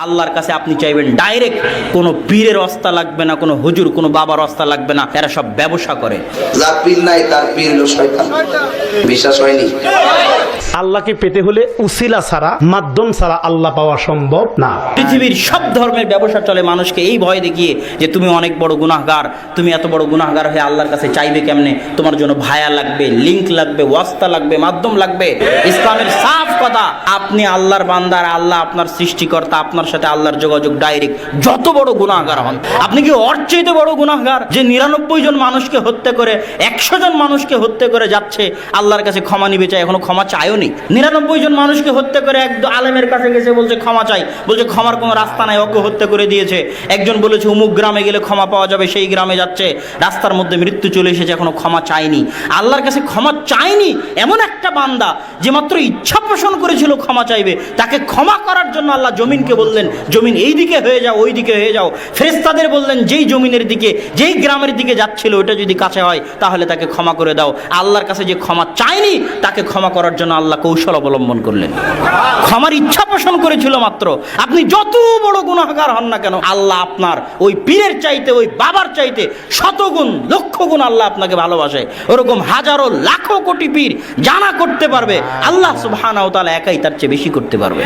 আল্লাহর কাছে আপনি চাইবেন ডাইরেক্ট, কোনো পীরের রাস্তা লাগবে না, কোনো হুজুর, কোনো বাবার রাস্তা লাগবে না। এরা সব ব্যবসা করে। যার পীর নাই তার পীর হলো শয়তান। বিশ্বাস হয়নি? আল্লাহকে পেতে হলে উসিলা ছাড়া, মাধ্যম ছাড়া আল্লাহ পাওয়া সম্ভব না। পৃথিবীর সব ধর্মের ব্যবসা চলে মানুষকে এই ভয় দেখিয়ে যে তুমি অনেক বড় গুনাহগার, তুমি এত বড় গুনাহগার হয়ে আল্লাহর কাছে চাইবে কেমনে? তোমার জন্য ভায়া লাগবে, লিংক লাগবে, ওয়াস্তা লাগবে, মাধ্যম লাগবে। ইসলামের সাফ কথা, আপনি আল্লাহর বান্দার, আল্লাহ আপনার সৃষ্টিকর্তা, আপনার সাথে আল্লাহর যোগাযোগ ডাইরেক্ট। যত বড় গুনাহগার হন, আপনি কি ওর চাইতে বড় গুনাহগার যে 99 জন মানুষকে হত্যা করে 100 জন মানুষকে হত্যা করে যাচ্ছে আল্লাহর কাছে ক্ষমা নিবে চাই, এখনো ক্ষমা চায়ও নি। 99 জন মানুষকে হত্যা করে একদম আলেমের কাছে গেছে, বলছে ক্ষমা চাই, বলছে ক্ষমার কোনো রাস্তা নাই, ওকে হত্যা করে দিয়েছে। একজন বলেছে অমুক গ্রামে গেলে ক্ষমা পাওয়া যাবে, সেই গ্রামে যাচ্ছে, রাস্তার মধ্যে মৃত্যু চলে এসেছে, এখনো ক্ষমা চায়নি। আল্লাহর কাছে ক্ষমা চায়নি এমন একটা বান্দা যে মাত্র ইচ্ছা পোষণ করেছিল ক্ষমা চাইবে, তাকে ক্ষমা করার জন্য আল্লাহ জমিনকে বললেন, জমিন এই দিকে হয়ে যাও, ওই দিকে হয়ে যাও। ফেরেশতাদের বললেন, যেই জমিনের দিকে, যেই গ্রামের দিকে যাচ্ছিল ওটা যদি কাছে হয় তাহলে তাকে ক্ষমা করে দাও। আল্লাহর কাছে যে ক্ষমা চায়নি তাকে ক্ষমা করার জন্য আল্লাহ কৌশল অবলম্বন করলেন। ক্ষমার ইচ্ছা পোষণ করেছিল মাত্র। আপনি যত বড় গুনাহগার হন না কেন, আল্লাহ আপনার ওই পীরের চাইতে, ওই বাবার চাইতে শতগুণ, লক্ষ গুণ আল্লাহ আপনাকে ভালোবাসে। ওরকম হাজারো লাখো কোটি পীর জানা করতে পারবে, আল্লাহ সুবহানাহু ওয়া তাআলা একাই তার চেয়ে বেশি করতে পারবে।